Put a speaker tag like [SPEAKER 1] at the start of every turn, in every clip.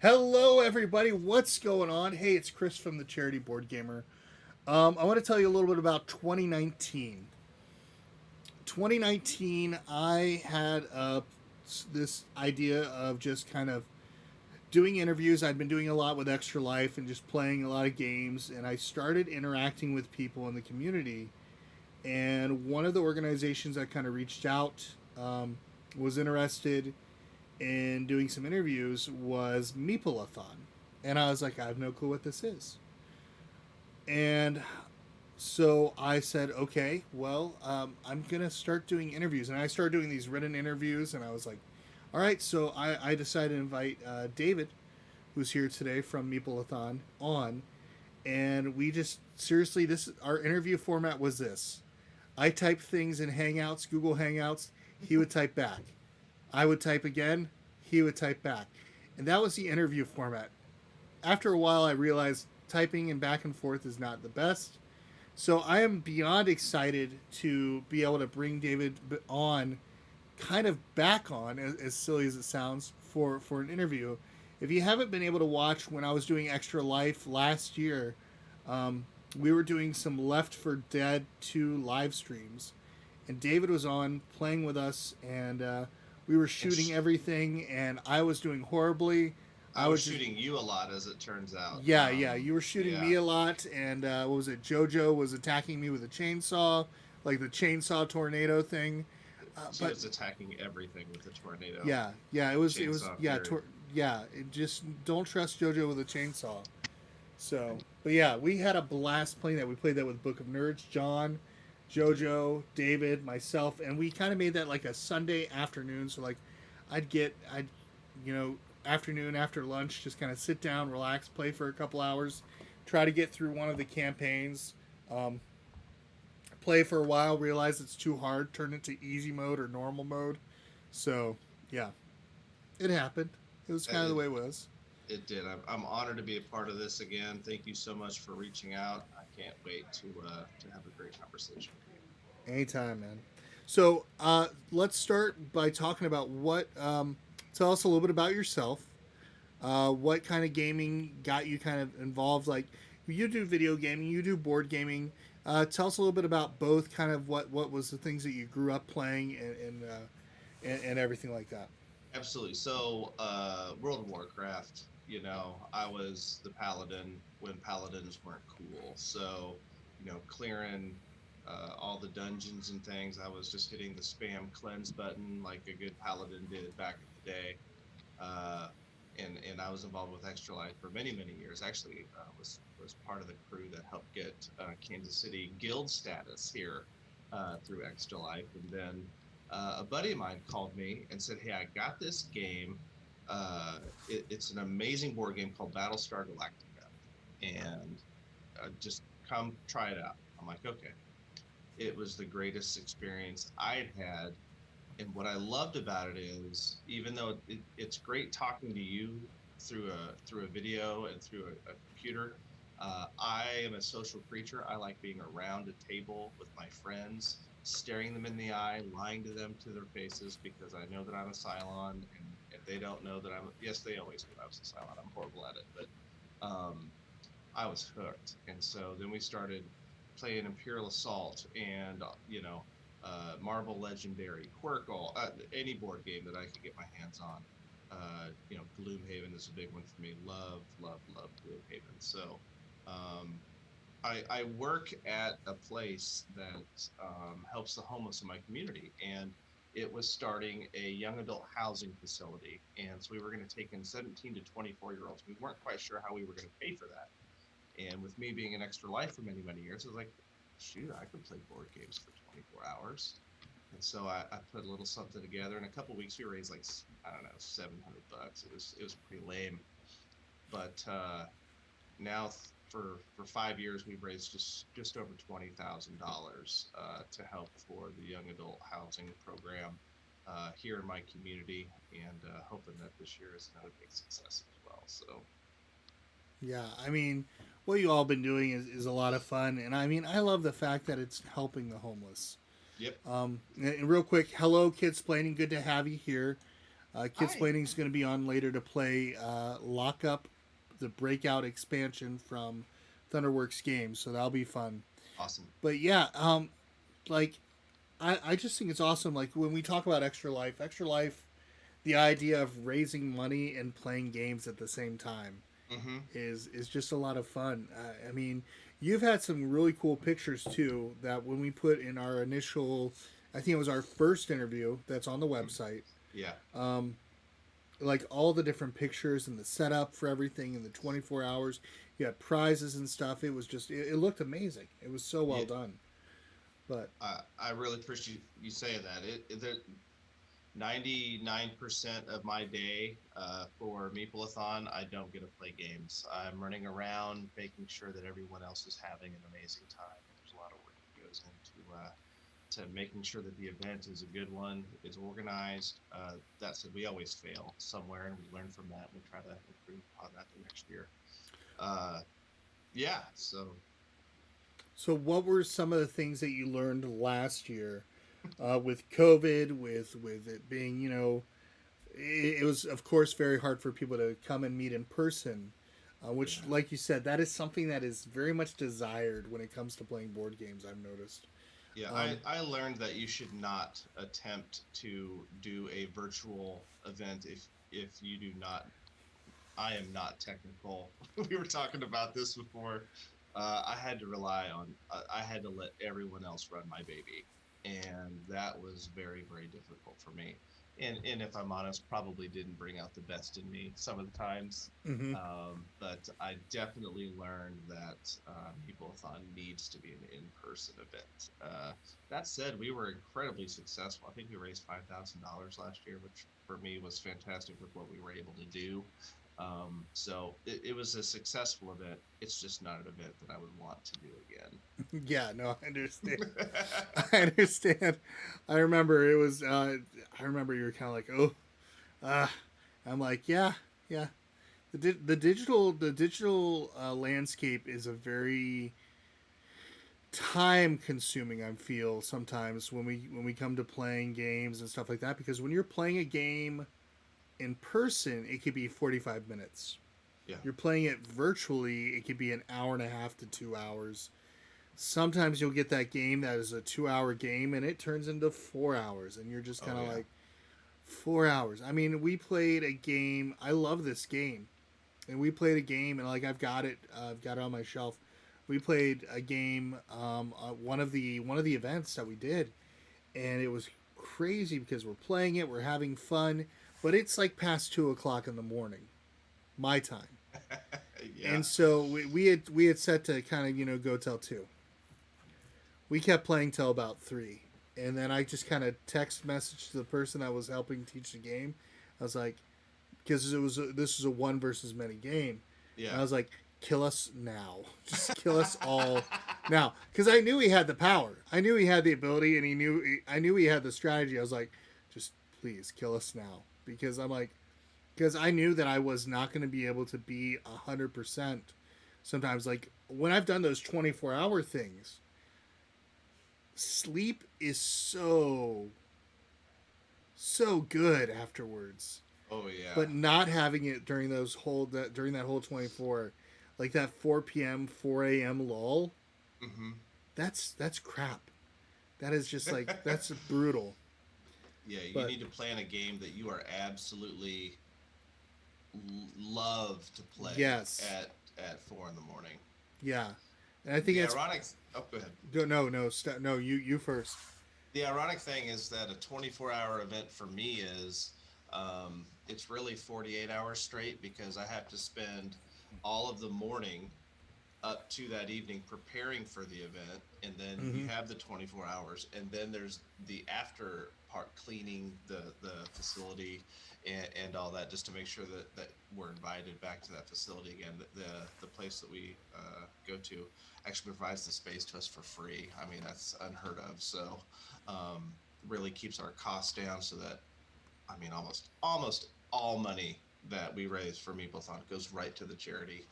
[SPEAKER 1] Hello, everybody. What's going on? Hey, it's Chris from the Charity Board Gamer. I want to tell you a little bit about 2019. 2019, I had this idea of just kind of doing interviews. I'd been doing a lot with Extra Life and just playing a lot of games, and I started interacting with people in the community. And one of the organizations that kind of reached out was interested in doing some interviews was Meepleathon. And I was like, I have no clue what this is. And so I said, okay, well, I'm going to start doing interviews. And I started doing these written interviews. And I was like, all right. So I decided to invite David, who's here today from Meepleathon, on. And we just, seriously, our interview format was this. I typed things in Hangouts, Google Hangouts. He would type back. I would type again. He would type back. And that was the interview format. After a while, I realized typing and back and forth is not the best. So I am beyond excited to be able to bring David on, kind of back on, as silly as it sounds, for an interview. If you haven't been able to watch when I was doing Extra Life last year, we were doing some Left for Dead 2 live streams. And David was on playing with us, and we were shooting everything, and I was doing horribly.
[SPEAKER 2] I was shooting you a lot, as it turns out.
[SPEAKER 1] Yeah, you were shooting
[SPEAKER 2] Yeah,
[SPEAKER 1] me a lot, and what was it? JoJo was attacking me with a chainsaw, like the chainsaw tornado thing.
[SPEAKER 2] she
[SPEAKER 1] But
[SPEAKER 2] was attacking everything with the tornado
[SPEAKER 1] yeah, it was
[SPEAKER 2] chainsaw fury.
[SPEAKER 1] yeah. It just don't trust JoJo with a chainsaw. So, but yeah, we had a blast playing that. We played that with Book of Nerds, John, JoJo, David, myself, and we kind of made that like a Sunday afternoon. So like, I'd, you know, afternoon after lunch, just kind of sit down, relax, play for a couple hours, try to get through one of the campaigns, um, play for a while, realize it's too hard, turn it to easy mode or normal mode. So yeah, it happened. It was kind of the
[SPEAKER 2] It
[SPEAKER 1] way it was.
[SPEAKER 2] it did. I'm honored to be a part of this again. Thank you so much for reaching out. I can't wait to have a great conversation with you.
[SPEAKER 1] Anytime, man. So let's start by talking about tell us a little bit about yourself. What kind of gaming got you kind of involved? Like, you do video gaming, you do board gaming. Tell us a little bit about both. Kind of what was the things that you grew up playing and everything like that.
[SPEAKER 2] Absolutely. So, World of Warcraft. I was the paladin when paladins weren't cool. So, clearing all the dungeons and things. I was just hitting the spam cleanse button like a good paladin did back in the day. Uh, and I was involved with Extra Life for many many years. Actually, was part of the crew that helped get Kansas City guild status here through Extra Life. And then a buddy of mine called me and said, "Hey, I got this game. It's an amazing board game called Battlestar Galactica, and just come try it out." I'm like, "Okay." It was the greatest experience I'd had. And what I loved about it is, even though it's great talking to you through a video and through a computer, I am a social creature. I like being around a table with my friends, staring them in the eye, lying to them to their faces because I know that I'm a Cylon, and if they don't know that I'm, yes, they always knew I was a Cylon. I'm horrible at it, but I was hooked. And so then we started playing Imperial Assault and Marvel Legendary, Quirkle, any board game that I could get my hands on. Gloomhaven is a big one for me. Love, love, love Gloomhaven. So um, I work at a place that helps the homeless in my community, and it was starting a young adult housing facility. And so we were going to take in 17 to 24-year-olds. We weren't quite sure how we were going to pay for that. And with me being an Extra Life for many, many years, I was like, shoot, I could play board games for 24 hours. And so I put a little something together. In a couple of weeks, we raised like, I don't know, $700. It was pretty lame. But now for 5 years, we've raised just over $20,000 to help for the young adult housing program here in my community, and hoping that this year is another big success as well. So
[SPEAKER 1] Yeah, I mean, what you all been doing is a lot of fun, and I mean, I love the fact that it's helping the homeless.
[SPEAKER 2] yep.
[SPEAKER 1] And real quick, hello, kids planning. Good to have you here. Kids
[SPEAKER 2] Hi.
[SPEAKER 1] Planning is going to be on later to play Lock Up, the Breakout expansion from Thunderworks Games, so that'll be fun.
[SPEAKER 2] Awesome.
[SPEAKER 1] But yeah, like I just think it's awesome. Like when we talk about Extra Life, the idea of raising money and playing games at the same time
[SPEAKER 2] Mm-hmm.
[SPEAKER 1] is just a lot of fun. I mean, you've had some really cool pictures too. That when we put in our initial, I think it was our first interview that's on the website.
[SPEAKER 2] Yeah.
[SPEAKER 1] Um, like all the different pictures and the setup for everything in the 24 hours. You had prizes and stuff. It was just it looked amazing. It was so well
[SPEAKER 2] Yeah.
[SPEAKER 1] done. But
[SPEAKER 2] I really appreciate you saying that. 99% of my day for Meeple-a-thon, I don't get to play games. I'm running around making sure that everyone else is having an amazing time. There's a lot of work that goes into to making sure that the event is a good one, is organized. That said, we always fail somewhere, and we learn from that. And we try to improve upon that the next year. Uh, yeah. So
[SPEAKER 1] so, what were some of the things that you learned last year with COVID, with it being it was of course very hard for people to come and meet in person, which,
[SPEAKER 2] yeah.
[SPEAKER 1] like you said, that is something that is very much desired when it comes to playing board games. I've noticed.
[SPEAKER 2] Yeah,
[SPEAKER 1] Um,
[SPEAKER 2] I learned that you should not attempt to do a virtual event if you do not. I am not technical. We were talking about this before. I had to rely on. I had to let everyone else run my baby, and that was very very difficult for me. And if I'm honest, probably didn't bring out the best in me some of the times.
[SPEAKER 1] mhm.
[SPEAKER 2] But I definitely learned that Meeple-a-thon needs to be an in-person event. That said, we were incredibly successful. I think we raised $5,000 last year, which for me was fantastic with what we were able to do. So it was a successful event. It's just not an event that I would want to do
[SPEAKER 1] Yeah, no, I understand.
[SPEAKER 2] again.
[SPEAKER 1] I understand. I remember it was. I remember you were kind of like, oh, uh, I'm like, yeah, yeah. The digital landscape is a very time consuming. I feel sometimes when we come to playing games and stuff like that, because when you're playing a game in person, it could be 45 minutes.
[SPEAKER 2] Yeah.
[SPEAKER 1] You're playing it virtually, it could be an hour and a half to 2 hours. Sometimes you'll get that game that is a 2 hour game and it turns into 4 hours, and you're just
[SPEAKER 2] Oh
[SPEAKER 1] kind of
[SPEAKER 2] yeah.
[SPEAKER 1] like, 4 hours. I mean, we played a game. I love this game, and we played a game, and like I've got it on my shelf. We played a game, one of the events that we did, and it was crazy because we're playing it, we're having fun, but it's like past 2 o'clock in the morning, my time,
[SPEAKER 2] Yeah.
[SPEAKER 1] and so we had set to kind of go till 2. We kept playing till about 3, and then I just kind of text message to the person that was helping teach the game. I was like, because this was a one versus many game, and
[SPEAKER 2] Yeah.
[SPEAKER 1] I was like, kill us now, just kill us all now, because I knew he had the power, I knew he had the ability, and I knew he had the strategy. I was like, just please kill us now, because I'm like, because I knew that I was not going to be able to be 100%. Sometimes, like when I've done those 24-hour things, sleep is so good afterwards,
[SPEAKER 2] Oh yeah.
[SPEAKER 1] but not having it during that whole 24, like that 4 p.m. 4 a.m. lull,
[SPEAKER 2] Hmm.
[SPEAKER 1] that's crap. That is just like, that's brutal.
[SPEAKER 2] Yeah, you
[SPEAKER 1] But
[SPEAKER 2] need to plan a game that you are absolutely love to play
[SPEAKER 1] yes,
[SPEAKER 2] at 4 in the morning.
[SPEAKER 1] yeah, and I think
[SPEAKER 2] The
[SPEAKER 1] that's,
[SPEAKER 2] ironic oh go ahead.
[SPEAKER 1] no, you first.
[SPEAKER 2] The ironic thing is that a 24-hour event for me is it's really 48 hours straight because I have to spend all of the morning up to that evening preparing for the event, and then you
[SPEAKER 1] Mm-hmm.
[SPEAKER 2] have the 24 hours, and then there's the after part, cleaning the facility and all that, just to make sure that we're invited back to that facility again. The place that we go to actually provides the space to us for free. I mean, that's unheard of. So um, really keeps our costs down, so that, I mean, almost all money that we raise for Meeplethon goes right to the charity.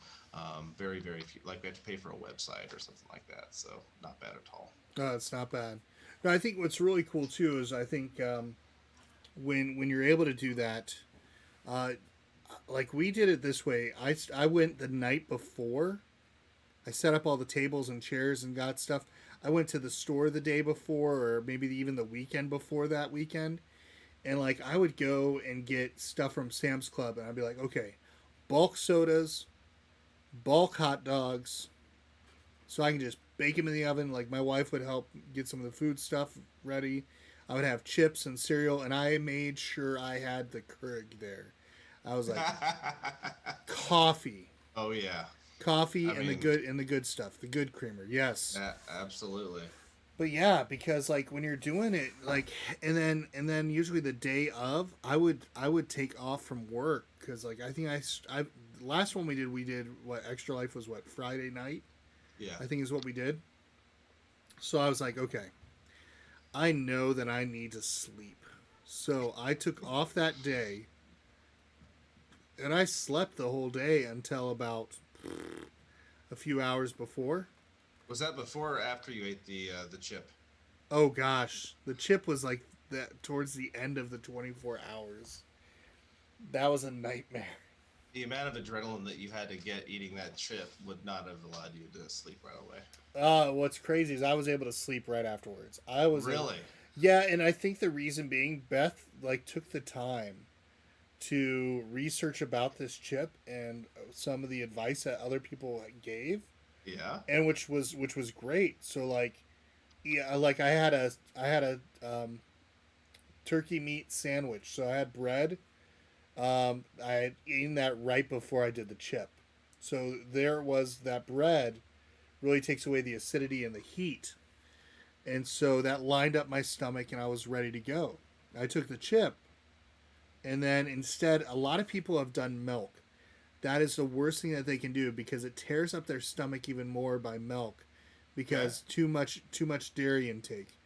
[SPEAKER 2] Very very few, like we have to pay for a website or something like that. So not bad at all.
[SPEAKER 1] No, it's not bad. No, I think what's really cool too is I think when you're able to do that, uh, like we did it this way. I went the night before. I set up all the tables and chairs and got stuff. I went to the store the day before, or maybe even the weekend before that weekend, and like I would go and get stuff from Sam's Club, and I'd be like, okay, bulk sodas, bulk hot dogs, so I can just bake them in the oven. Like my wife would help get some of the food stuff ready. I would have chips and cereal, and I made sure I had the Keurig there. I was like, coffee,
[SPEAKER 2] Oh yeah.
[SPEAKER 1] coffee,
[SPEAKER 2] I
[SPEAKER 1] and the
[SPEAKER 2] mean,
[SPEAKER 1] good stuff, the good creamer. Yes,
[SPEAKER 2] absolutely.
[SPEAKER 1] but yeah, because like when you're doing it, like, and then usually the day of, I would take off from work because like I think I last one we did what Extra Life was what Friday night
[SPEAKER 2] Yeah.
[SPEAKER 1] I think is what we did. So I was like, okay, I know that I need to sleep. So I took off that day and I slept the whole day until about a few hours before.
[SPEAKER 2] Was that before or after you ate the chip?
[SPEAKER 1] Oh gosh, the chip was like that towards the end of the 24 hours. That was a nightmare.
[SPEAKER 2] The amount of adrenaline that you had to get eating that chip would not have allowed you to sleep right away.
[SPEAKER 1] What's crazy is I was able to sleep right afterwards. I was able,
[SPEAKER 2] Really?
[SPEAKER 1] yeah, and I think the reason being Beth like took the time to research about this chip and some of the advice that other people gave,
[SPEAKER 2] Yeah.
[SPEAKER 1] and which was great. So like, yeah, like I had a turkey meat sandwich. So I had bread. I had eaten that right before I did the chip. So there was that bread really takes away the acidity and the heat. And so that lined up my stomach and I was ready to go. I took the chip and then instead, a lot of people have done milk. That is the worst thing that they can do because it tears up their stomach even more by milk
[SPEAKER 2] Okay.
[SPEAKER 1] because too much dairy intake.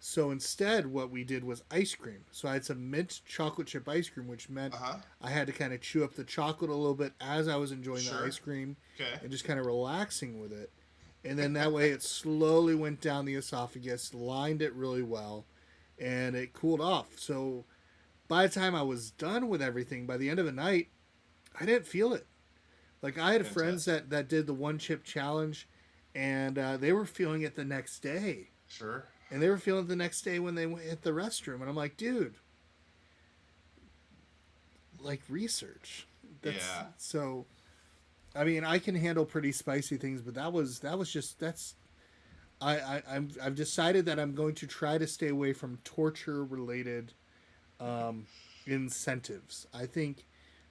[SPEAKER 1] So instead, what we did was ice cream. So I had some mint chocolate chip ice cream, which meant
[SPEAKER 2] Uh huh.
[SPEAKER 1] I had to kind of chew up the chocolate a little bit as I was enjoying the
[SPEAKER 2] Sure.
[SPEAKER 1] ice cream
[SPEAKER 2] Okay.
[SPEAKER 1] and just kind of relaxing with it. And then that way it slowly went down the esophagus, lined it really well, and it cooled off. So by the time I was done with everything, by the end of the night, I didn't feel it. Like I had friends
[SPEAKER 2] Fantastic.
[SPEAKER 1] that did the one chip challenge, and they were feeling it the next day,
[SPEAKER 2] Sure.
[SPEAKER 1] and they were feeling it the next day when they went hit the restroom, and I'm like, dude, like research. That's
[SPEAKER 2] Yeah.
[SPEAKER 1] so. I mean, I can handle pretty spicy things, but that was just that's. I've decided that I'm going to try to stay away from torture related incentives. I think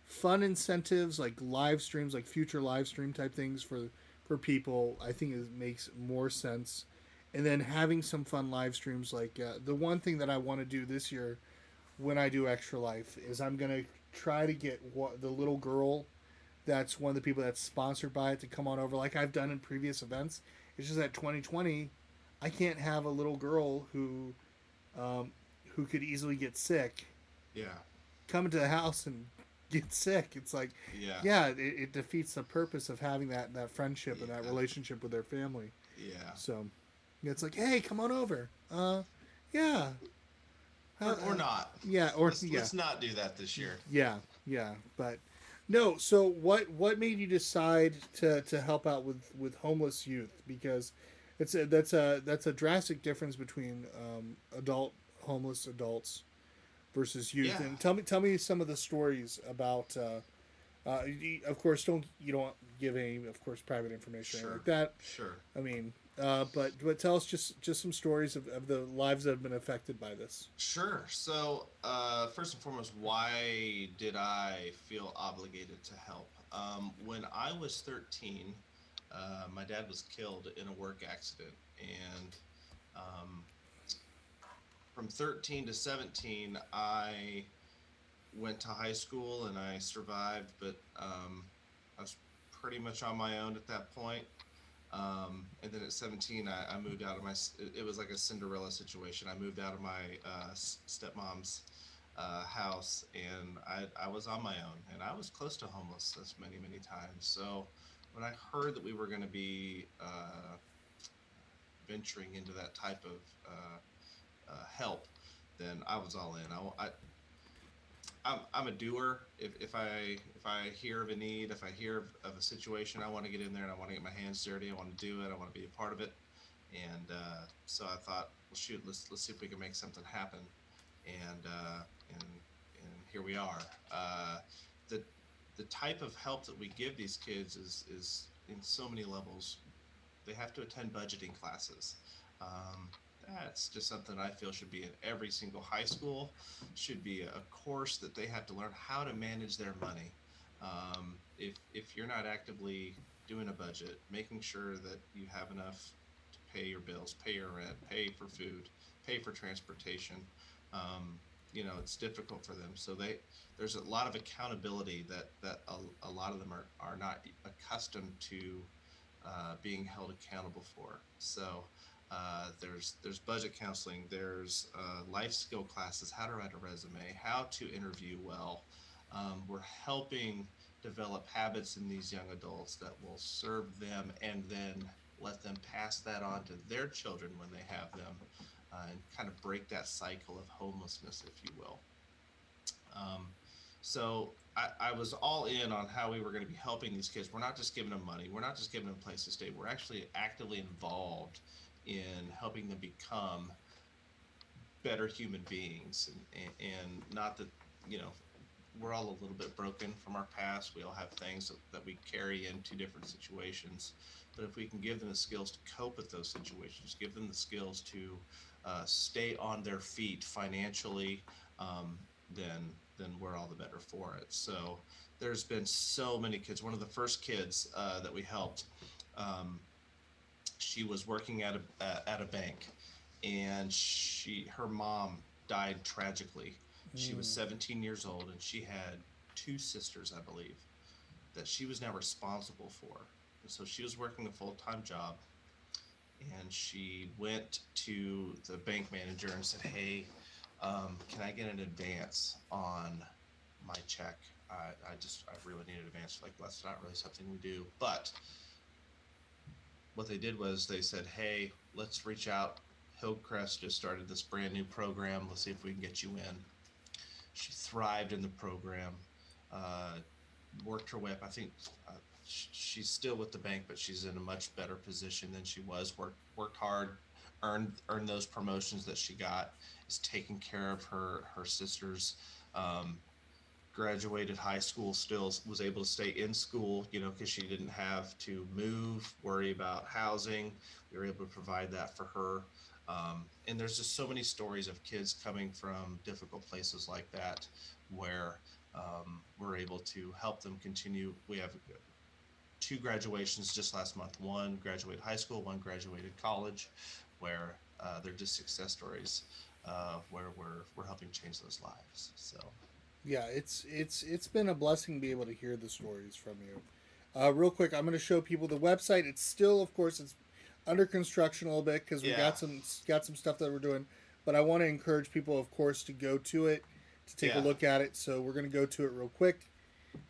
[SPEAKER 1] fun incentives like live streams, like future live stream type things for people, I think it makes more sense. And then having some fun live streams, like the one thing that I want to do this year when I do Extra Life is I'm gonna try to get the little girl that's one of the people that's sponsored by it to come on over, like I've done in previous events. It's just that 2020, I can't have a little girl um, who could easily get sick
[SPEAKER 2] Yeah.
[SPEAKER 1] come into the house and get sick. It's like,
[SPEAKER 2] Yeah.
[SPEAKER 1] yeah, it defeats the purpose of having that friendship and that
[SPEAKER 2] Yeah.
[SPEAKER 1] relationship with their family.
[SPEAKER 2] Yeah.
[SPEAKER 1] So it's like, hey, come on over. Yeah,
[SPEAKER 2] Or not.
[SPEAKER 1] yeah, or
[SPEAKER 2] Let's
[SPEAKER 1] yeah,
[SPEAKER 2] let's not do that this year.
[SPEAKER 1] yeah, yeah. But no. So what made you decide to help out with homeless youth? Because that's a drastic difference between homeless adults versus youth.
[SPEAKER 2] Yeah.
[SPEAKER 1] And tell me some of the stories about. Of course, you don't give any, of course, private information or anything
[SPEAKER 2] Sure.
[SPEAKER 1] like that.
[SPEAKER 2] Sure.
[SPEAKER 1] I mean, but tell us just some stories of the lives that have been affected by this.
[SPEAKER 2] Sure. So, first and foremost, why did I feel obligated to help? When I was 13, my dad was killed in a work accident, and um, from 13 to 17, I went to high school and I survived, but I was pretty much on my own at that point. And then at 17, I moved out of my. It was like a Cinderella situation. I moved out of my stepmom's house, and I was on my own, and I was close to homelessness many many times. So when I heard that we were going to be venturing into that type of help, then I was all in. I'm a doer. If I hear of a need, if I hear of a situation, I want to get in there and I want to get my hands dirty. I want to do it. I want to be a part of it. And so I thought, well, shoot, let's see if we can make something happen. And and here we are. The the type of help that we give these kids is in so many levels. They have to attend budgeting classes. Um, that's just something I feel should be in every single high school. Should be a course that they have to learn how to manage their money. If you're not actively doing a budget, making sure that you have enough to pay your bills, pay your rent, pay for food, pay for transportation, um, it's difficult for them. So there's a lot of accountability that a lot of them are not accustomed to being held accountable for. So there's budget counseling, there's life skill classes, how to write a resume, how to interview well. We're helping develop habits in these young adults that will serve them and then let them pass that on to their children when they have them, and kind of break that cycle of homelessness, if you will. Um, so I was all in on how we were going to be helping these kids. We're not just giving them money. We're not just giving them a place to stay. We're actually actively involved in helping them become better human beings. And not that, you know, we're all a little bit broken from our past. We all have things that we carry into different situations. But if we can give them the skills to cope with those situations, give them the skills to stay on their feet financially, um, then we're all the better for it. So there's been so many kids. One of the first kids that we helped, um, she was working at a bank, and her mom died tragically. She was
[SPEAKER 1] Mm.
[SPEAKER 2] 17 years old, and she had two sisters, I believe, that she was now responsible for. And so she was working a full time job, and she went to the bank manager and said, "Hey, can I get an advance on my check? I really need an advance." Like, that's not really something we do, but what they did was they said, "Hey, let's reach out. Hillcrest just started this brand new program. Let's see if we can get you in." She thrived in the program, uh, worked her way up. I think she's still with the bank, but she's in a much better position than she was. Worked hard, earned those promotions that she got. Is taking care of her sisters. Um, Graduated high school, still was able to stay in school, because she didn't have to move, worry about housing. We were able to provide that for her. And there's just so many stories of kids coming from difficult places like that, where we're able to help them continue. We have two graduations just last month. One graduated high school, one graduated college, where they're just success stories, where we're helping change those lives. So
[SPEAKER 1] Yeah, it's been a blessing to be able to hear the stories from you. Real quick, I'm going to show people the website. It's still, of course, it's under construction a little bit because we
[SPEAKER 2] yeah,
[SPEAKER 1] got some stuff that we're doing. But I want to encourage people, of course, to go to it, to take a
[SPEAKER 2] yeah.
[SPEAKER 1] look at it. So we're going to go to it real quick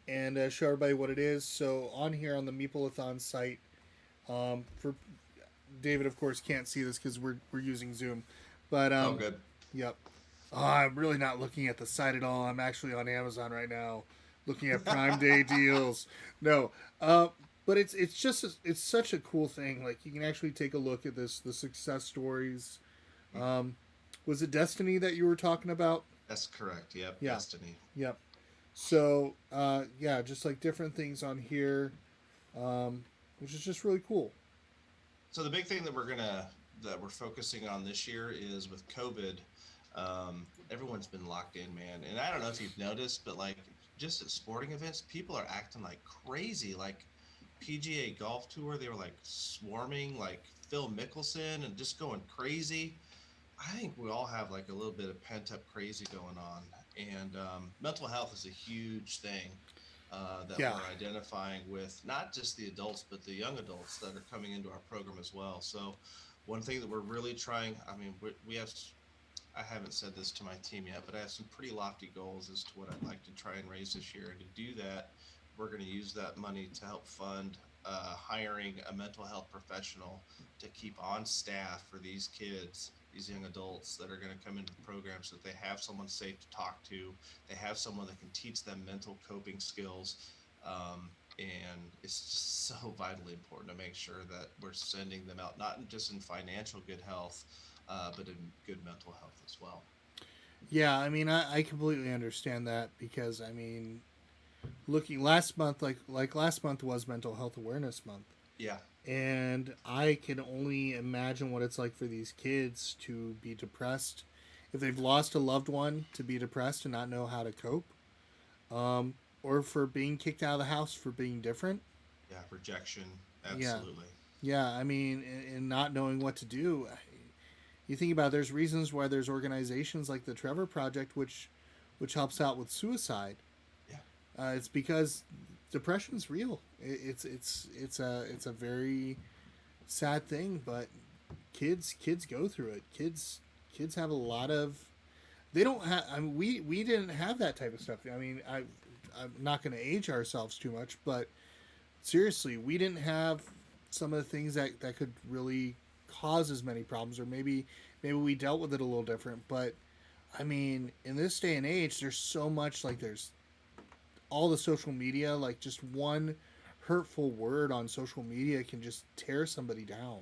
[SPEAKER 1] and show everybody what it is. So on here on the Meeple-a-thon site, for David, of course, can't see this because we're using Zoom, but
[SPEAKER 2] Oh, good.
[SPEAKER 1] yep. Oh, I'm really not looking at the site at all. I'm actually on Amazon right now, looking at Prime Day deals. No, uh, but it's just it's such a cool thing. Like, you can actually take a look at the success stories. Um, was it Destiny that you were talking about?
[SPEAKER 2] That's correct. Yep,
[SPEAKER 1] Yeah,
[SPEAKER 2] Destiny.
[SPEAKER 1] yep. So yeah, just like different things on here, um, which is just really cool.
[SPEAKER 2] So the big thing that we're focusing on this year is with COVID. Everyone's been locked in, man, and I don't know if you've noticed, but like, just at sporting events, people are acting like crazy. Like PGA Golf Tour, they were like swarming, like Phil Mickelson, and just going crazy. I think we all have like a little bit of pent up crazy going on, and mental health is a huge thing that
[SPEAKER 1] Yeah,
[SPEAKER 2] we're identifying with not just the adults but the young adults that are coming into our program as well. So, one thing that we're really trying, I mean, we have. I haven't said this to my team yet, but I have some pretty lofty goals as to what I'd like to try and raise this year. And to do that, we're going to use that money to help fund hiring a mental health professional to keep on staff for these kids these young adults that are going to come into the program, so that they have someone safe to talk to, they have someone that can teach them mental coping skills. And it's just so vitally important to make sure that we're sending them out not just in financial good health, but in good mental health as well.
[SPEAKER 1] Yeah, I mean, I completely understand that because I mean, looking last month, like last month was Mental Health Awareness Month,
[SPEAKER 2] Yeah,
[SPEAKER 1] and I can only imagine what it's like for these kids to be depressed if they've lost a loved one, to be depressed and not know how to cope, um, or for being kicked out of the house for being different.
[SPEAKER 2] yeah, rejection,
[SPEAKER 1] Yeah,
[SPEAKER 2] absolutely.
[SPEAKER 1] yeah. I mean, and not knowing what to do. You think about it, there's reasons why there's organizations like the Trevor Project, which helps out with suicide.
[SPEAKER 2] Yeah,
[SPEAKER 1] It's because depression's real. It's a very sad thing, but kids go through it. Kids have a lot of. They don't have. I mean, we didn't have that type of stuff. I mean, I'm not going to age ourselves too much, but seriously, we didn't have some of the things that could really cause as many problems, or maybe we dealt with it a little different. But I mean, in this day and age, there's so much, like there's all the social media, like just one hurtful word on social media can just tear somebody down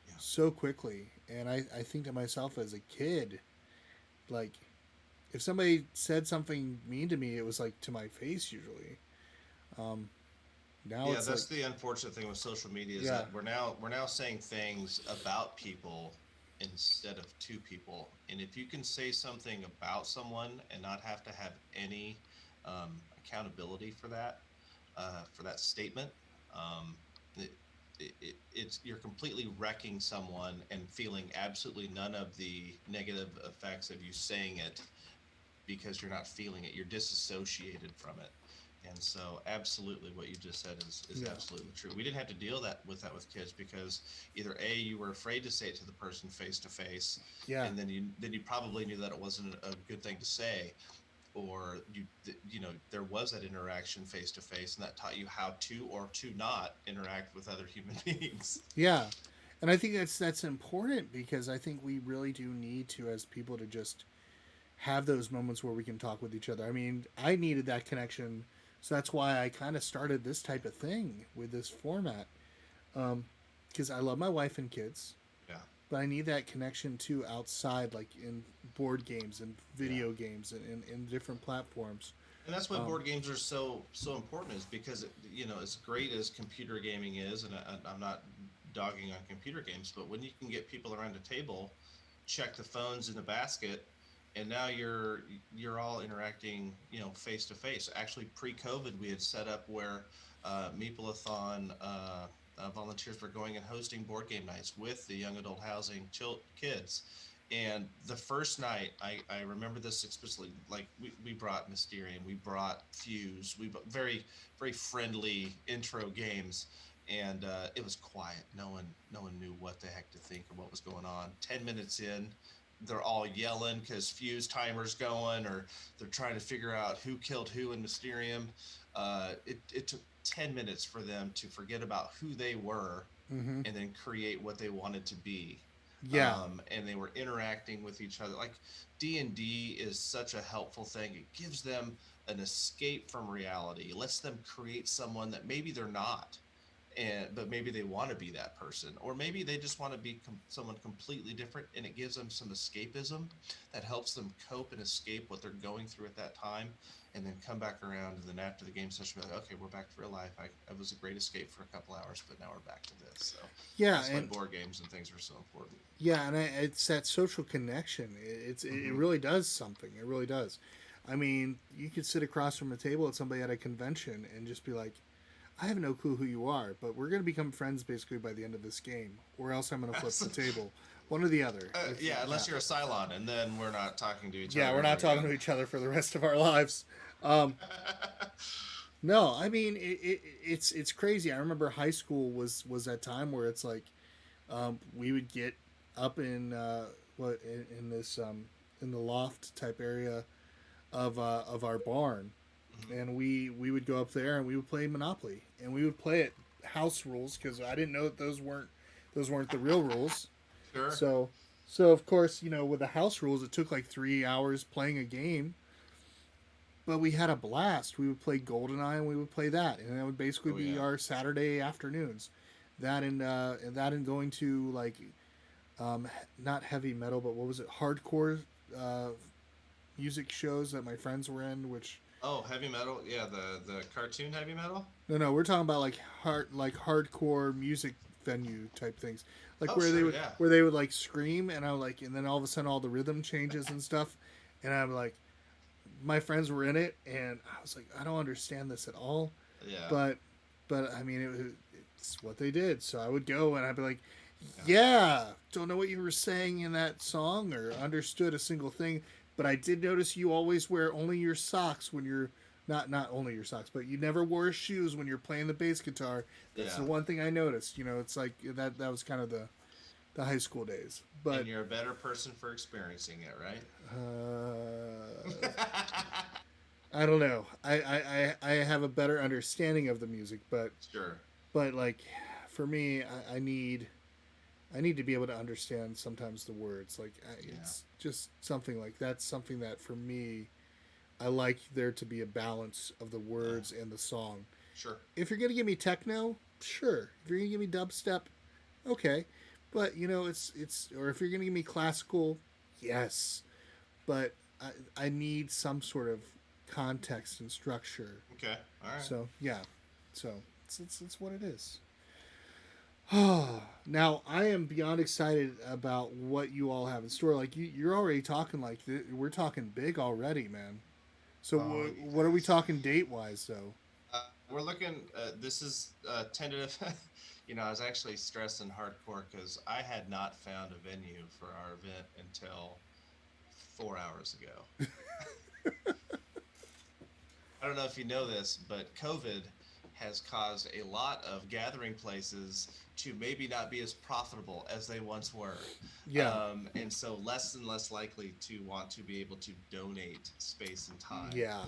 [SPEAKER 2] yeah.
[SPEAKER 1] so quickly. And I think to myself as a kid, like if somebody said something mean to me, it was like to my face usually. Um, Now
[SPEAKER 2] Yeah,
[SPEAKER 1] it's like,
[SPEAKER 2] that's the unfortunate thing with social media is
[SPEAKER 1] yeah,
[SPEAKER 2] that we're now saying things about people instead of to people. And if you can say something about someone and not have to have any accountability for that statement, um, it, it's you're completely wrecking someone and feeling absolutely none of the negative effects of you saying it because you're not feeling it. You're disassociated from it. And so, absolutely, what you just said is
[SPEAKER 1] yeah,
[SPEAKER 2] absolutely true. We didn't have to deal that with kids because either a you were afraid to say it to the person face to face,
[SPEAKER 1] yeah,
[SPEAKER 2] and then you probably knew that it wasn't a good thing to say, or there was that interaction face to face, and that taught you how to or to not interact with other human beings.
[SPEAKER 1] yeah. And I think that's important because I think we really do need to, as people, to just have those moments where we can talk with each other. I mean, I needed that connection, so that's why I kind of started this type of thing with this format. Because I love my wife and kids,
[SPEAKER 2] Yeah,
[SPEAKER 1] but I need that connection too outside, like in board games and
[SPEAKER 2] yeah.
[SPEAKER 1] video games and different platforms.
[SPEAKER 2] And that's why
[SPEAKER 1] Um,
[SPEAKER 2] board games are so important, is because as great as computer gaming is, and I'm not dogging on computer games, but when you can get people around a table, check the phones in the basket, and now you're all interacting, face to face. Actually, pre-COVID, we had set up where Meeple-a-thon volunteers were going and hosting board game nights with the young adult housing kids. And the first night, I remember this explicitly. Like we brought Mysterium, we brought Fuse, very very friendly intro games, and it was quiet. No one knew what the heck to think or what was going on. 10 minutes in, they're all yelling because Fuse timer's going, or they're trying to figure out who killed who in Mysterium. It took 10 minutes for them to forget about who they were
[SPEAKER 1] mm-hmm.
[SPEAKER 2] and then create what they wanted to be.
[SPEAKER 1] Yeah,
[SPEAKER 2] And they were interacting with each other. Like D&D is such a helpful thing. It gives them an escape from reality. It lets them create someone that maybe they're not, but maybe they want to be that person, or maybe they just want to be someone completely different, and it gives them some escapism that helps them cope and escape what they're going through at that time, and then come back around, and then after the game session be like, okay, we're back to real life. It was a great escape for a couple hours, but now we're back to this. So
[SPEAKER 1] yeah,
[SPEAKER 2] that's why
[SPEAKER 1] and
[SPEAKER 2] board games and things are so important.
[SPEAKER 1] it's that social connection. It
[SPEAKER 2] Hmm.
[SPEAKER 1] really does something. It really does. I mean, you could sit across from a table at somebody at a convention and just be like, I have no clue who you are, but we're going to become friends basically by the end of this game, or else I'm going to flip the table. One or the other.
[SPEAKER 2] Yeah,
[SPEAKER 1] Yeah.
[SPEAKER 2] unless you're a Cylon, and then we're not talking to each
[SPEAKER 1] Yeah,
[SPEAKER 2] other
[SPEAKER 1] we're
[SPEAKER 2] ever
[SPEAKER 1] not talking
[SPEAKER 2] again.
[SPEAKER 1] to each other for the rest of our lives. Um, no, I mean it's crazy. I remember high school was that time where it's like we would get up in in this in the loft type area of our barn,
[SPEAKER 2] Mhm.
[SPEAKER 1] and we would go up there and we would play Monopoly, and we would play it house rules because I didn't know that those weren't the real rules.
[SPEAKER 2] Sure.
[SPEAKER 1] So So of course, with the house rules, it took like 3 hours playing a game, but we had a blast. We would play GoldenEye and we would play that, and that would basically
[SPEAKER 2] Oh
[SPEAKER 1] be
[SPEAKER 2] yeah.
[SPEAKER 1] our Saturday afternoons. That and going to like um, not heavy metal, but what was it? Hardcore uh, music shows that my friends were in. Which
[SPEAKER 2] Oh, heavy metal. Yeah, the cartoon heavy metal.
[SPEAKER 1] no, we're talking about like hardcore music venue type things, like
[SPEAKER 2] Oh
[SPEAKER 1] where they
[SPEAKER 2] sure,
[SPEAKER 1] would
[SPEAKER 2] yeah.
[SPEAKER 1] where they would like scream, and I would like, and then all of a sudden all the rhythm changes and stuff, and I'm like, my friends were in it, and I was like, I don't understand this at all,
[SPEAKER 2] Yeah.
[SPEAKER 1] but I mean it's what they did, so I would go and I'd be like,
[SPEAKER 2] Yeah.
[SPEAKER 1] yeah, don't know what you were saying in that song or understood a single thing, but I did notice you always wear only your socks when you're not only your socks, but you never wore shoes when you're playing the bass guitar. That's
[SPEAKER 2] Yeah.
[SPEAKER 1] the one thing I noticed. It's like that was kind of the high school days. But
[SPEAKER 2] And you're a better person for experiencing it, right?
[SPEAKER 1] I don't know. I have a better understanding of the music, but
[SPEAKER 2] Sure.
[SPEAKER 1] like for me, I need to be able to understand sometimes the words. Like
[SPEAKER 2] Yeah.
[SPEAKER 1] it's just something like that's something that for me, I like there to be a balance of the
[SPEAKER 2] Yeah.
[SPEAKER 1] words and the song.
[SPEAKER 2] Sure.
[SPEAKER 1] If you're gonna give me techno, sure. If you're gonna give me dubstep, okay. But it's or if you're gonna give me classical, yes. But I need some sort of context and structure.
[SPEAKER 2] Okay. All right.
[SPEAKER 1] So yeah, so it's what it is. Now I am beyond excited about what you all have in store. Like you're already talking like we're talking big already, man. So
[SPEAKER 2] Oh
[SPEAKER 1] what are we
[SPEAKER 2] yes.
[SPEAKER 1] talking date wise though?
[SPEAKER 2] We're looking. This is tentative. I was actually stressing hardcore because I had not found a venue for our event until 4 hours ago. I don't know if you know this, but COVID has caused a lot of gathering places to maybe not be as profitable as they once were.
[SPEAKER 1] Yeah,
[SPEAKER 2] And so less and less likely to want to be able to donate space and time.
[SPEAKER 1] yeah.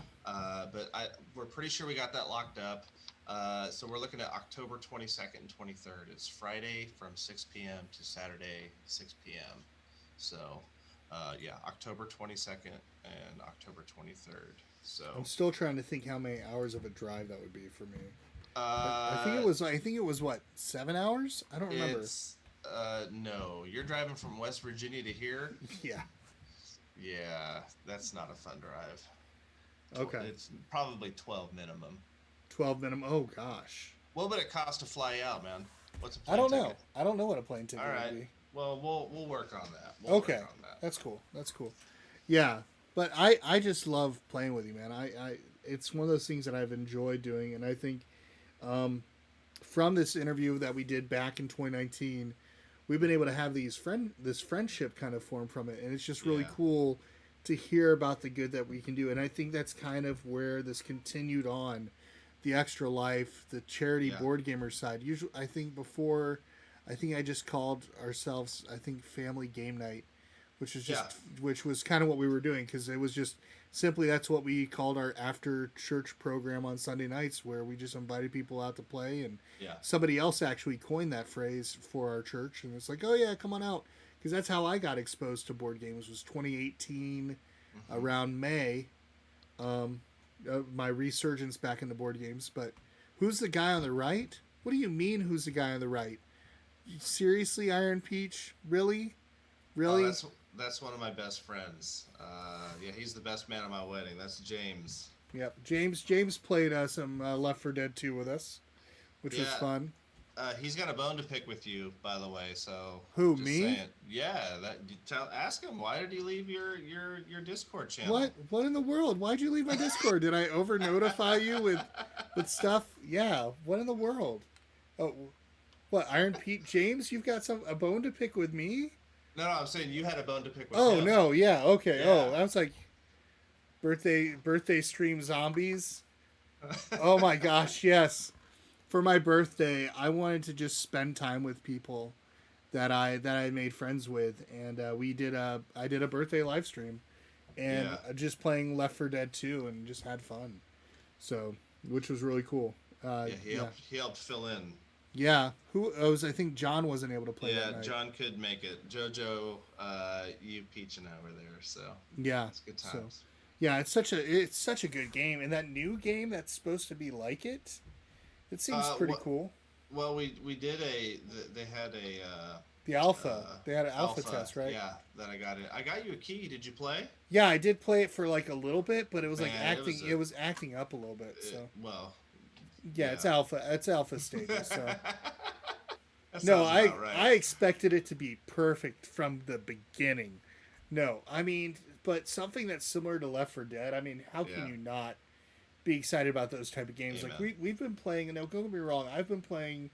[SPEAKER 2] We're pretty sure we got that locked up. So we're looking at October 22nd and 23rd. It's Friday from 6 p.m. to Saturday 6 p.m. So, yeah, October 22nd and October 23rd.
[SPEAKER 1] I'm
[SPEAKER 2] So,
[SPEAKER 1] still trying to think how many hours of a drive that would be for me. I think it
[SPEAKER 2] uh,
[SPEAKER 1] was. I think it was what 7 hours. I don't remember.
[SPEAKER 2] it's no, you're driving from West Virginia to here.
[SPEAKER 1] Yeah.
[SPEAKER 2] Yeah, that's not a fun drive.
[SPEAKER 1] Okay.
[SPEAKER 2] It's probably 12 minimum.
[SPEAKER 1] 12 minimum. Oh gosh.
[SPEAKER 2] What would it cost to fly out, man? What's a
[SPEAKER 1] I
[SPEAKER 2] plane
[SPEAKER 1] don't know.
[SPEAKER 2] ticket?
[SPEAKER 1] I don't know what a plane ticket
[SPEAKER 2] All
[SPEAKER 1] would
[SPEAKER 2] right.
[SPEAKER 1] be.
[SPEAKER 2] Well, we'll work on that. We'll work
[SPEAKER 1] Okay.
[SPEAKER 2] on that.
[SPEAKER 1] That's cool. That's cool. Yeah. But I just love playing with you, man. It's one of those things that I've enjoyed doing, and I think um, from this interview that we did back in 2019, we've been able to have this friendship kind of form from it, and it's just really
[SPEAKER 2] Yeah.
[SPEAKER 1] cool to hear about the good that we can do. And I think that's kind of where this continued on, the extra life, the charity
[SPEAKER 2] Yeah.
[SPEAKER 1] board gamer side. Usually, I think before, I think I just called ourselves, I think, family game night,
[SPEAKER 2] Yeah.
[SPEAKER 1] which was kind of what we were doing, because it was just simply that's what we called our after church program on Sunday nights, where we just invited people out to play. And
[SPEAKER 2] Yeah.
[SPEAKER 1] somebody else actually coined that phrase for our church, and it's like, oh yeah, come on out, because that's how I got exposed to board games, was 2018
[SPEAKER 2] Hmm.
[SPEAKER 1] around May. um, my resurgence back into board games. But who's the guy on the right? What do you mean, who's the guy on the right? Seriously, Iron Peach? Really?
[SPEAKER 2] Oh,
[SPEAKER 1] Really?
[SPEAKER 2] that's one of my best friends. Yeah, he's the best man at my wedding. That's James.
[SPEAKER 1] Yep. James played some Left 4 Dead 2 with us, which was
[SPEAKER 2] Yeah.
[SPEAKER 1] fun.
[SPEAKER 2] He's got a bone to pick with you, by the way. So
[SPEAKER 1] Who,
[SPEAKER 2] just
[SPEAKER 1] me?
[SPEAKER 2] saying. Yeah. Ask him why did he leave your Discord channel?
[SPEAKER 1] What in the world? Why'd you leave my Discord? Did I over notify you with stuff? Yeah. What in the world? Oh, what, Iron Pete James? You've got a bone to pick with me?
[SPEAKER 2] No, I'm saying you had a bone to pick with
[SPEAKER 1] Oh
[SPEAKER 2] him.
[SPEAKER 1] no, yeah, okay. Oh,
[SPEAKER 2] Yeah.
[SPEAKER 1] I was like, birthday stream zombies. Oh my gosh, yes. For my birthday, I wanted to just spend time with people that I made friends with, and I did a birthday live stream, and
[SPEAKER 2] Yeah.
[SPEAKER 1] just playing Left 4 Dead 2, and just had fun. So, which was really cool.
[SPEAKER 2] Yeah. He
[SPEAKER 1] Yeah,
[SPEAKER 2] helped fill in.
[SPEAKER 1] Yeah. Who? I was. I think John wasn't able to play that
[SPEAKER 2] Yeah,
[SPEAKER 1] night.
[SPEAKER 2] John could make it. Jojo, you peaching over there, so
[SPEAKER 1] Yeah.
[SPEAKER 2] it's good
[SPEAKER 1] So,
[SPEAKER 2] times.
[SPEAKER 1] yeah, it's such a good game, and that new game that's supposed to be like it. It seems pretty
[SPEAKER 2] What?
[SPEAKER 1] cool.
[SPEAKER 2] Well, we did they had a
[SPEAKER 1] The alpha. They had an alpha
[SPEAKER 2] alpha,
[SPEAKER 1] test, right?
[SPEAKER 2] yeah, that I got it. I got you a key. Did you play?
[SPEAKER 1] Yeah, I did play it for like a little bit, but it was like
[SPEAKER 2] Man, it
[SPEAKER 1] acting.
[SPEAKER 2] was
[SPEAKER 1] It was acting up a little bit. So
[SPEAKER 2] well,
[SPEAKER 1] yeah, it's
[SPEAKER 2] yeah.
[SPEAKER 1] alpha. It's alpha stages. So
[SPEAKER 2] That
[SPEAKER 1] no,
[SPEAKER 2] sounds
[SPEAKER 1] I
[SPEAKER 2] about right.
[SPEAKER 1] I expected it to be perfect from the beginning. No, I mean, but something that's similar to Left 4 Dead. I mean, how can
[SPEAKER 2] Yeah.
[SPEAKER 1] you not be excited about those type of games? Like
[SPEAKER 2] Amen.
[SPEAKER 1] we've been playing. No, don't get me wrong. I've been playing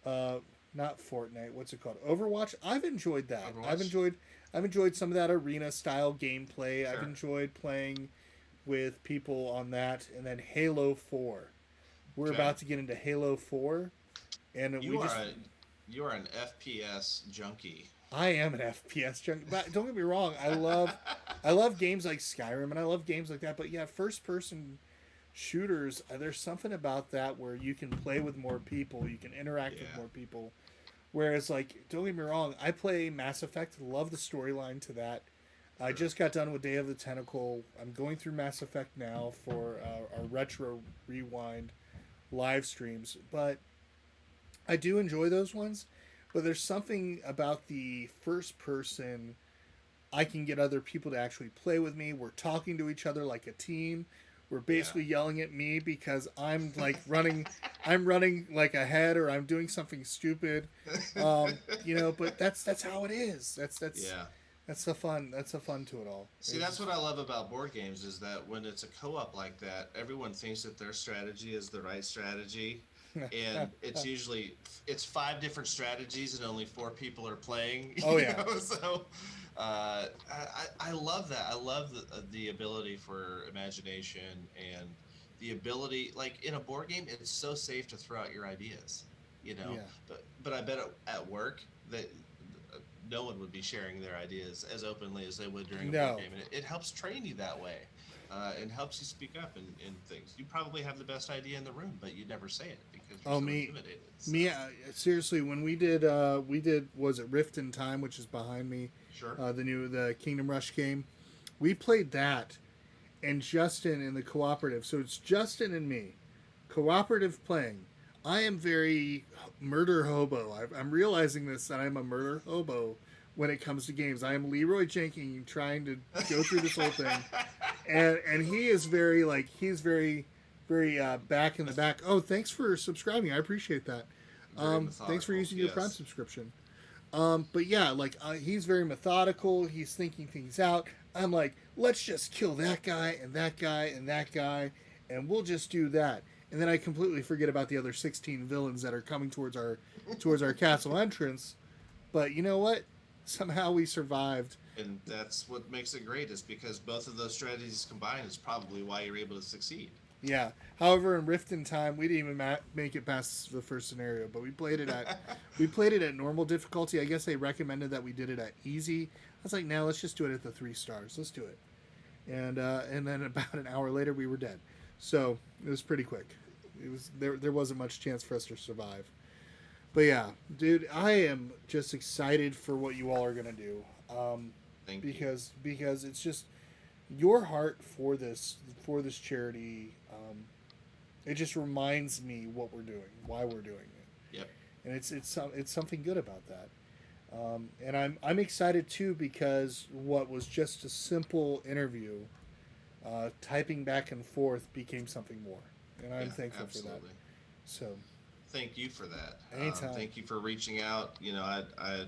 [SPEAKER 1] uh not Fortnite, what's it called, Overwatch. I've enjoyed that.
[SPEAKER 2] Overwatch.
[SPEAKER 1] I've enjoyed some of that arena style gameplay. I've
[SPEAKER 2] Sure.
[SPEAKER 1] enjoyed playing with people on that. And then Halo 4, we're
[SPEAKER 2] Okay.
[SPEAKER 1] about to get into Halo 4, and we
[SPEAKER 2] You are
[SPEAKER 1] just
[SPEAKER 2] a you are an FPS junkie.
[SPEAKER 1] I am an FPS junk, but don't get me wrong, I love games like Skyrim, and I love games like that, but yeah, first person shooters, there's something about that where you can play with more people, you can interact with
[SPEAKER 2] Yeah.
[SPEAKER 1] more people. Whereas, like, don't get me wrong, I play Mass Effect, love the storyline to that. I
[SPEAKER 2] Sure.
[SPEAKER 1] just got done with Day of the Tentacle. I'm going through Mass Effect now for our retro rewind live streams, but I do enjoy those ones. But there's something about the first person. I can get other people to actually play with me. We're talking to each other like a team. We're
[SPEAKER 2] Yeah.
[SPEAKER 1] basically yelling at me because I'm like running, I'm running like ahead, or I'm doing something stupid. But that's how it is.
[SPEAKER 2] Yeah.
[SPEAKER 1] That's the fun. That's the fun to it all.
[SPEAKER 2] See, that's what I love about board games is that when it's a co-op like that, everyone thinks that their strategy is the right strategy, and it's five different strategies and only four people are playing.
[SPEAKER 1] Oh yeah,
[SPEAKER 2] So I love that. I love the ability for imagination and the ability, like in a board game, it's so safe to throw out your ideas.
[SPEAKER 1] yeah.
[SPEAKER 2] But I bet at work that no one would be sharing their ideas as openly as they would during a board
[SPEAKER 1] No,
[SPEAKER 2] game, and it helps train you that way, and helps you speak up in things. You probably have the best idea in the room, but you never say it because you're
[SPEAKER 1] oh
[SPEAKER 2] so
[SPEAKER 1] me,
[SPEAKER 2] intimidated. So
[SPEAKER 1] me. Seriously, when we did was it Rift in Time, which is behind me,
[SPEAKER 2] sure,
[SPEAKER 1] the Kingdom Rush game. We played that, and Justin in the cooperative. So it's Justin and me, cooperative playing. I am very murder hobo. I'm realizing this that I'm a murder hobo when it comes to games. I am Leroy Jenkins trying to go through this whole thing, and he is very like he's very back in the back. Oh, thanks for subscribing. I appreciate that.
[SPEAKER 2] very
[SPEAKER 1] Thanks for
[SPEAKER 2] methodical.
[SPEAKER 1] using your Prime
[SPEAKER 2] Yes,
[SPEAKER 1] subscription. But yeah, like he's very methodical. He's thinking things out. I'm like, let's just kill that guy and that guy and that guy, and we'll just do that. And then I completely forget about the other 16 villains that are coming towards our castle entrance. But you know what? Somehow we survived.
[SPEAKER 2] and that's what makes it great. Is because both of those strategies combined is probably why you're able to succeed.
[SPEAKER 1] Yeah. However, in Rift in Time, we didn't even make it past the first scenario, but we played it at normal difficulty. I guess they recommended that we did it at easy. I was like, no, let's just do it at the 3 stars. Let's do it. And then about an hour later, we were dead. So it was pretty quick. It was there wasn't much chance for us to survive. But yeah, dude, I am just excited for what you all are gonna do.
[SPEAKER 2] Thank you.
[SPEAKER 1] Because it's just your heart for this charity. It just reminds me what we're doing, why we're doing it,
[SPEAKER 2] Yep.
[SPEAKER 1] and it's something good about that. And I'm excited too because what was just a simple interview, typing back and forth became something more, and I'm
[SPEAKER 2] Yeah.
[SPEAKER 1] thankful for that.
[SPEAKER 2] Absolutely.
[SPEAKER 1] So
[SPEAKER 2] Thank you for that.
[SPEAKER 1] anytime,
[SPEAKER 2] Thank you for reaching out. I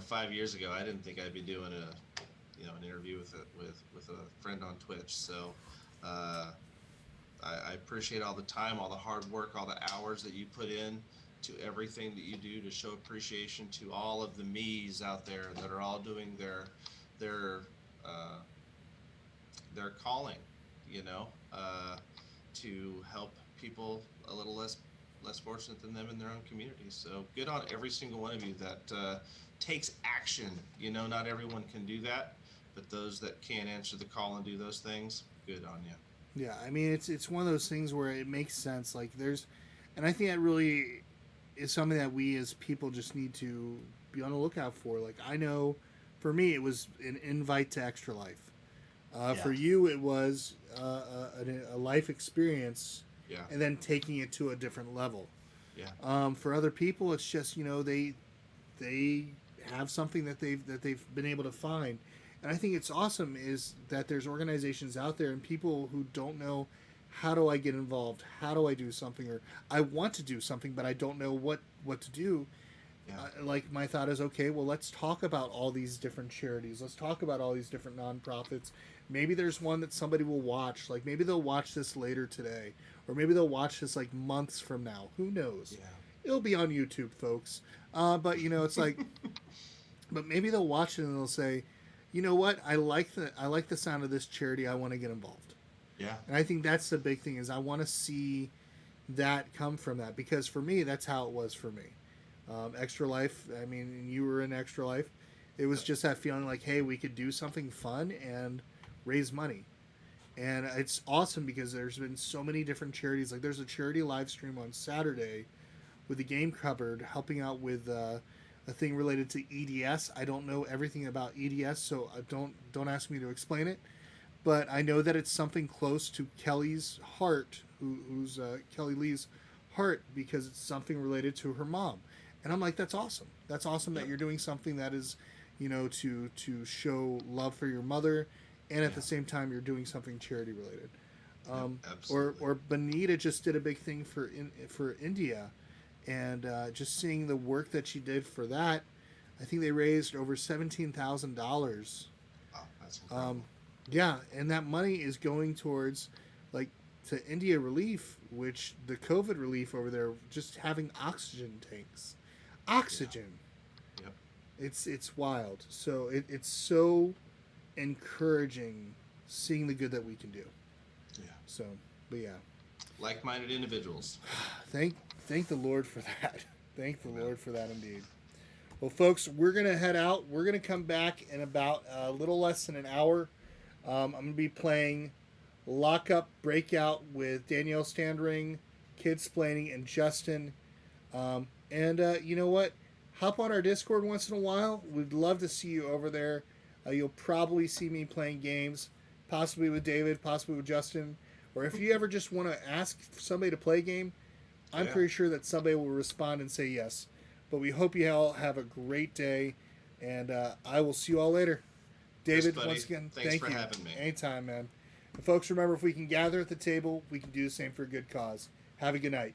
[SPEAKER 2] 5 years ago, I didn't think I'd be doing an interview with a friend on Twitch. So, uh, I appreciate all the time, all the hard work, all the hours that you put in to everything that you do to show appreciation to all of the me's out there that are all doing their uh, their calling, you know, to help people a little less fortunate than them in their own communities. So good on every single one of you that takes action. Not everyone can do that, but those that can answer the call and do those things, good on you.
[SPEAKER 1] yeah. I mean, it's one of those things where it makes sense. Like there's And I think that really is something that we as people just need to be on the lookout for. Like, I know for me, it was an invite to Extra Life. For
[SPEAKER 2] Yeah.
[SPEAKER 1] you, it was a life experience
[SPEAKER 2] Yeah.
[SPEAKER 1] and then taking it to a different level.
[SPEAKER 2] Yeah.
[SPEAKER 1] For other people, it's just, they have something that they've been able to find, and I think it's awesome is that there's organizations out there and people who don't know how do I get involved, how do I do something, or I want to do something but I don't know what to do.
[SPEAKER 2] Yeah.
[SPEAKER 1] Like, my thought is, okay, well, let's talk about all these different charities, let's talk about all these different nonprofits. Maybe there's one that somebody will watch, like maybe they'll watch this later today, or maybe they'll watch this like months from now, who knows.
[SPEAKER 2] Yeah.
[SPEAKER 1] It'll be on YouTube, folks. But it's like, but maybe they'll watch it and they'll say, you know what, I like the sound of this charity, I want to get involved.
[SPEAKER 2] Yeah.
[SPEAKER 1] And I think that's the big thing, is I want to see that come from that, because for me, that's how it was for me. Extra Life, I mean, you were in Extra Life. It was just that feeling like, hey, we could do something fun and raise money. And it's awesome because there's been so many different charities. Like, there's a charity live stream on Saturday with the Game Cupboard helping out with a thing related to EDS. I don't know everything about EDS, so don't ask me to explain it. But I know that it's something close to Kelly's heart, who's Kelly Lee's heart, because it's something related to her mom. And I'm like, that's awesome. That's awesome that
[SPEAKER 2] Yep.
[SPEAKER 1] you're doing something that is, to show love for your mother, and at
[SPEAKER 2] Yeah.
[SPEAKER 1] the same time you're doing something charity related.
[SPEAKER 2] Yep,
[SPEAKER 1] Or
[SPEAKER 2] absolutely.
[SPEAKER 1] Benita just did a big thing for India, and just seeing the work that she did for that, I think they raised over $17,000.
[SPEAKER 2] Wow, that's
[SPEAKER 1] Um,
[SPEAKER 2] incredible.
[SPEAKER 1] yeah, and that money is going towards, like, to India relief, which the COVID relief over there, just having oxygen tanks,
[SPEAKER 2] Yeah.
[SPEAKER 1] oxygen.
[SPEAKER 2] Yep.
[SPEAKER 1] It's wild. So it's so encouraging seeing the good that we can do.
[SPEAKER 2] Yeah.
[SPEAKER 1] So, but yeah,
[SPEAKER 2] Like-minded individuals.
[SPEAKER 1] thank thank the Lord for that. Thank the
[SPEAKER 2] Amen.
[SPEAKER 1] Lord for that indeed. Well, folks, we're gonna head out. We're gonna come back in about a little less than an hour. I'm gonna be playing Lockup Breakout with Danielle Standring, Kidsplaining, and Justin. And you know what? Hop on our Discord once in a while. We'd love to see you over there. You'll probably see me playing games, possibly with David, possibly with Justin. Or if you ever just want to ask somebody to play a game, I'm
[SPEAKER 2] Yeah.
[SPEAKER 1] pretty sure that somebody will respond and say yes. But we hope you all have a great day, and I will see you all later.
[SPEAKER 2] Yes,
[SPEAKER 1] David,
[SPEAKER 2] buddy.
[SPEAKER 1] once again,
[SPEAKER 2] Thanks
[SPEAKER 1] thank
[SPEAKER 2] for
[SPEAKER 1] you.
[SPEAKER 2] having me.
[SPEAKER 1] Anytime, man. And folks, remember, if we can gather at the table, we can do the same for a good cause. Have a good night.